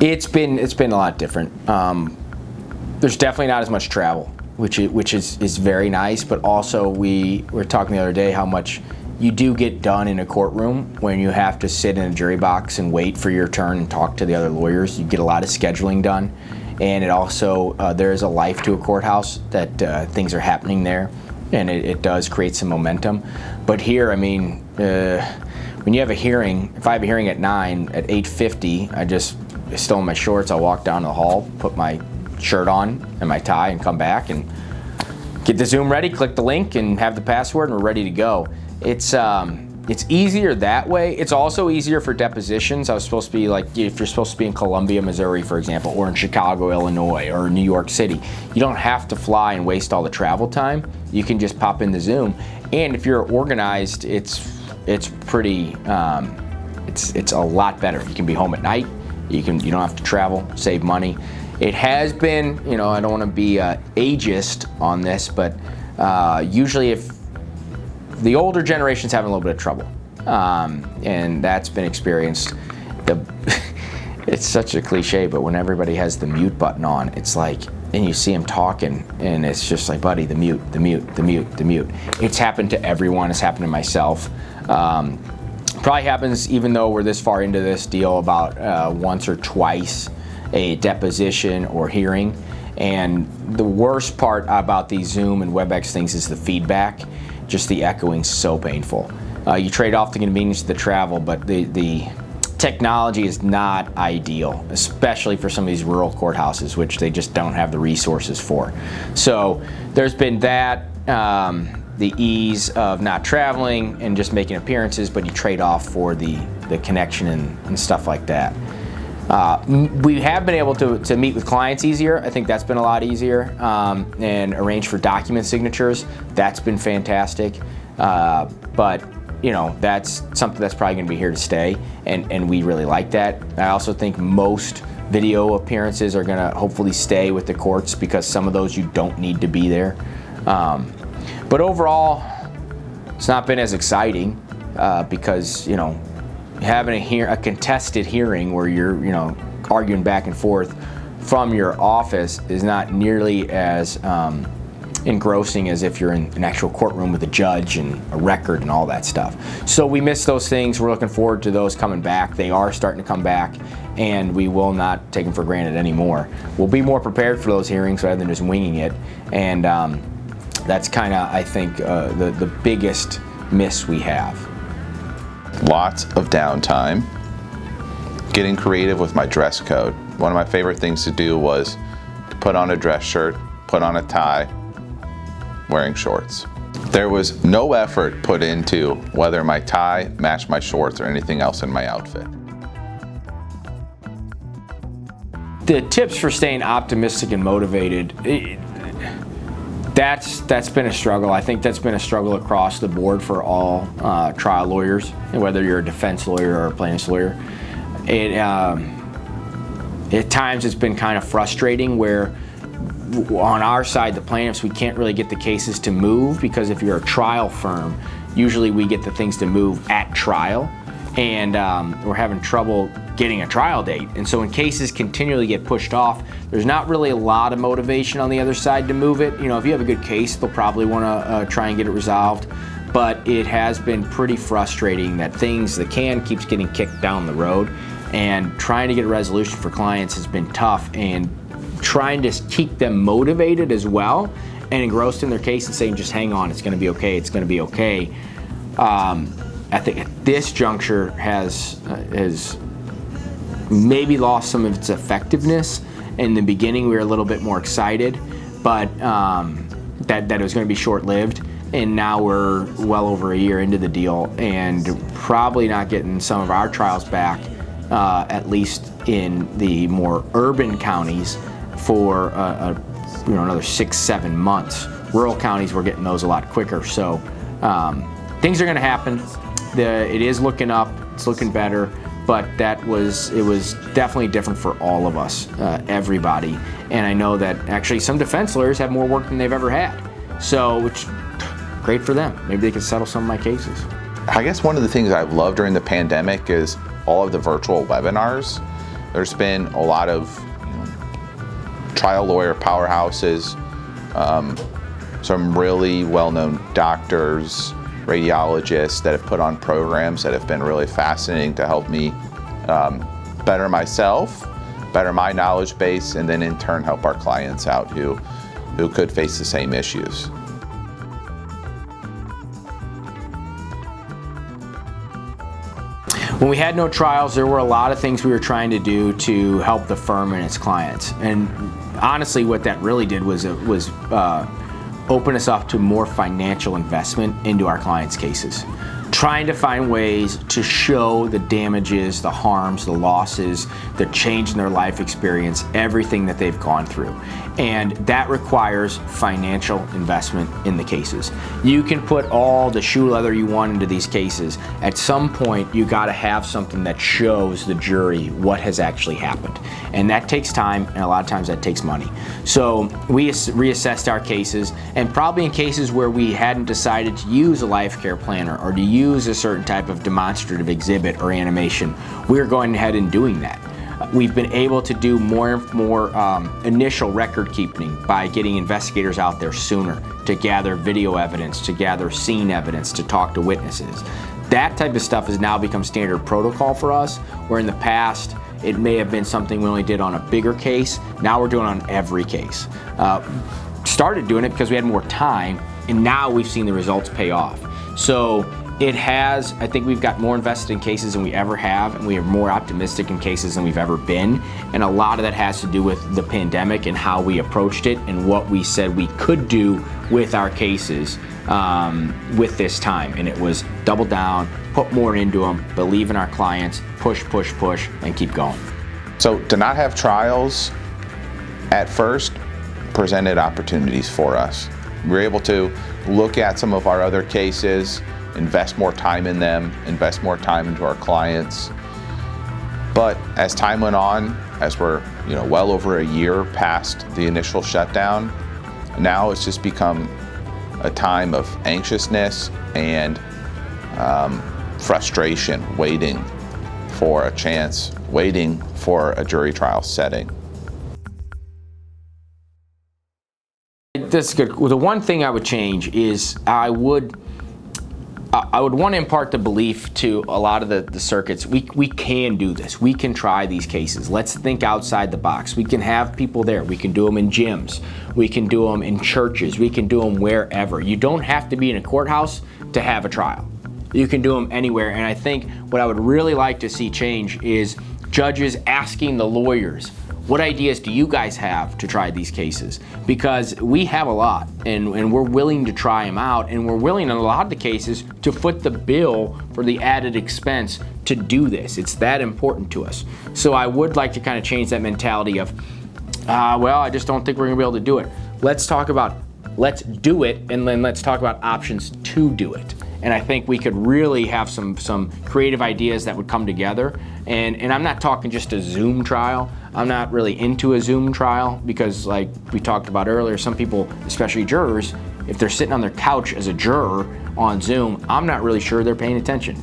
It's been a lot different. There's definitely not as much travel, which is very nice, but also we were talking the other day how much you do get done in a courtroom when you have to sit in a jury box and wait for your turn and talk to the other lawyers. You get a lot of scheduling done, and it also there is a life to a courthouse that things are happening there, and it does create some momentum. But here, I mean, when you have a hearing, if I have a hearing at 9, at 8:50, I just still in my shorts, I'll walk down the hall, put my shirt on and my tie and come back and get the Zoom ready, click the link and have the password and we're ready to go. It's easier that way. It's also easier for depositions. I was supposed to be like, if you're supposed to be in Columbia, Missouri, for example, or in Chicago, Illinois, or New York City, you don't have to fly and waste all the travel time. You can just pop in the Zoom. And if you're organized, it's pretty, it's a lot better. You can be home at night. You don't have to travel, save money. It has been, I don't want to be ageist on this, but usually if the older generation's having a little bit of trouble, and that's been experienced. It's such a cliche, but when everybody has the mute button on, it's like, and you see them talking, and it's just like, buddy, the mute. It's happened to everyone. It's happened to myself. Probably happens, even though we're this far into this deal, about once or twice a deposition or hearing. And the worst part about these Zoom and WebEx things is the feedback. Just the echoing, so painful. You trade off the convenience of the travel, but the technology is not ideal, especially for some of these rural courthouses, which they just don't have the resources for. So there's been that, the ease of not traveling and just making appearances, but you trade off for the connection and stuff like that. We have been able to meet with clients easier. I think that's been a lot easier, and arrange for document signatures. That's been fantastic. But that's something that's probably going to be here to stay, and we really like that. I also think most video appearances are going to hopefully stay with the courts because some of those you don't need to be there. But overall, it's not been as exciting because having a contested hearing where you're arguing back and forth from your office is not nearly as engrossing as if you're in an actual courtroom with a judge and a record and all that stuff. So we miss those things. We're looking forward to those coming back. They are starting to come back, and we will not take them for granted anymore. We'll be more prepared for those hearings rather than just winging it, and that's kind of, I think, the biggest miss we have. Lots of downtime. Getting creative with my dress code. One of my favorite things to do was to put on a dress shirt, put on a tie, wearing shorts. There was no effort put into whether my tie matched my shorts or anything else in my outfit. The tips for staying optimistic and motivated, that's been a struggle. I think that's been a struggle across the board for all trial lawyers, whether you're a defense lawyer or a plaintiff's lawyer. At times it's been kind of frustrating where on our side, the plaintiffs, we can't really get the cases to move because if you're a trial firm, usually we get the things to move at trial, and we're having trouble getting a trial date. And so when cases continually get pushed off, there's not really a lot of motivation on the other side to move it. If you have a good case, they'll probably want to try and get it resolved. But it has been pretty frustrating that the can keeps getting kicked down the road, and trying to get a resolution for clients has been tough, and trying to keep them motivated as well and engrossed in their case and saying, just hang on, it's going to be okay, it's going to be okay. I think at this juncture has maybe lost some of its effectiveness. In the beginning, we were a little bit more excited, but that it was going to be short-lived. And now we're well over a year into the deal and probably not getting some of our trials back, at least in the more urban counties, for another 6-7 months. Rural counties, we're getting those a lot quicker. So things are going to happen. It is looking up. It's looking better. But it was definitely different for all of us, everybody. And I know that actually some defense lawyers have more work than they've ever had. So, which great for them. Maybe they can settle some of my cases. I guess one of the things I've loved during the pandemic is all of the virtual webinars. There's been a lot of trial lawyer powerhouses, some really well-known doctors, radiologists that have put on programs that have been really fascinating to help me better myself, better my knowledge base, and then in turn help our clients out who could face the same issues. When we had no trials, there were a lot of things we were trying to do to help the firm and its clients. And honestly, what that really did was open us up to more financial investment into our clients' cases. Trying to find ways to show the damages, the harms, the losses, the change in their life experience, everything that they've gone through. And that requires financial investment in the cases. You can put all the shoe leather you want into these cases. At some point, you gotta have something that shows the jury what has actually happened. And that takes time, and a lot of times that takes money. So we reassessed our cases, and probably in cases where we hadn't decided to use a life care planner or to use a certain type of demonstrative exhibit or animation, we're going ahead and doing that. We've been able to do more initial record keeping by getting investigators out there sooner to gather video evidence, to gather scene evidence, to talk to witnesses. That type of stuff has now become standard protocol for us, where in the past it may have been something we only did on a bigger case. Now we're doing it on every case. Started doing it because we had more time, and now we've seen the results pay off. So it has, I think we've got more invested in cases than we ever have, and we are more optimistic in cases than we've ever been. And a lot of that has to do with the pandemic and how we approached it and what we said we could do with our cases with this time. And it was double down, put more into them, believe in our clients, push, push, push, and keep going. So to not have trials at first presented opportunities for us. We were able to look at some of our other cases, invest more time in them, invest more time into our clients. But as time went on, as we're well over a year past the initial shutdown, now it's just become a time of anxiousness and frustration, waiting for a chance, waiting for a jury trial setting. That's good. Well, the one thing I would change is I would want to impart the belief to a lot of the circuits. We can do this. We can try these cases. Let's think outside the box. We can have people there. We can do them in gyms. We can do them in churches. We can do them wherever. You don't have to be in a courthouse to have a trial. You can do them anywhere. And I think what I would really like to see change is judges asking the lawyers, what ideas do you guys have to try these cases? Because we have a lot, and we're willing to try them out, and we're willing in a lot of the cases to foot the bill for the added expense to do this. It's that important to us. So I would like to kind of change that mentality of, well, I just don't think we're gonna be able to do it. Let's talk about, let's do it, and then let's talk about options to do it. And I think we could really have some creative ideas that would come together. And I'm not talking just a Zoom trial. I'm not really into a Zoom trial because, like we talked about earlier, some people, especially jurors, if they're sitting on their couch as a juror on Zoom, I'm not really sure they're paying attention.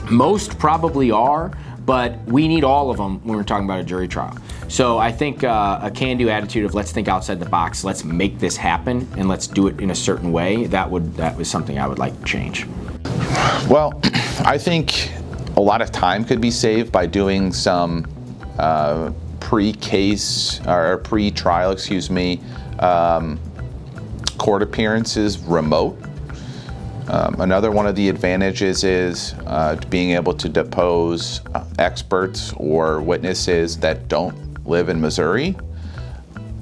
Most probably are, but we need all of them when we're talking about a jury trial. So I think a can-do attitude of let's think outside the box, let's make this happen, and let's do it in a certain way, that was something I would like to change. Well, I think a lot of time could be saved by doing some pre-case or pre-trial, court appearances remote. Another one of the advantages is being able to depose experts or witnesses that don't live in Missouri.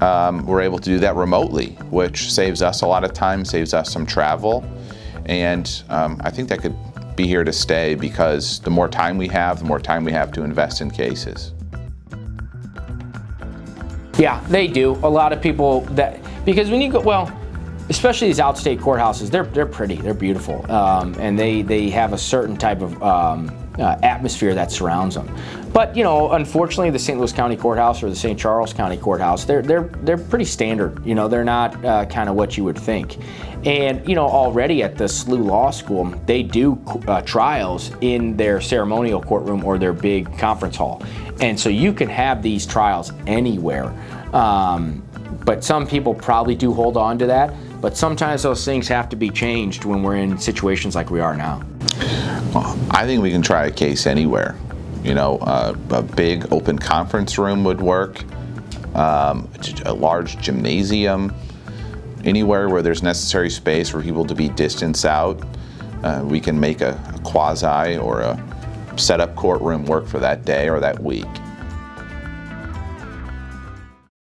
We're able to do that remotely, which saves us a lot of time, saves us some travel, and I think that could be here to stay because the more time we have, the more time we have to invest in cases. Yeah, they do. A lot of people because when you go, well, especially these outstate courthouses, they're pretty, they're beautiful, and they have a certain type of atmosphere that surrounds them. But you know, unfortunately, the St. Louis County Courthouse or the St. Charles County Courthouse, they're pretty standard. You know, they're not kind of what you would think. And you know, already at the SLU Law School, they do trials in their ceremonial courtroom or their big conference hall, and so you can have these trials anywhere. But some people probably do hold on to that. But sometimes those things have to be changed when we're in situations like we are now. Well, I think we can try a case anywhere. You know, a big open conference room would work, a large gymnasium, anywhere where there's necessary space for people to be distanced out. We can make a quasi or a set-up courtroom work for that day or that week.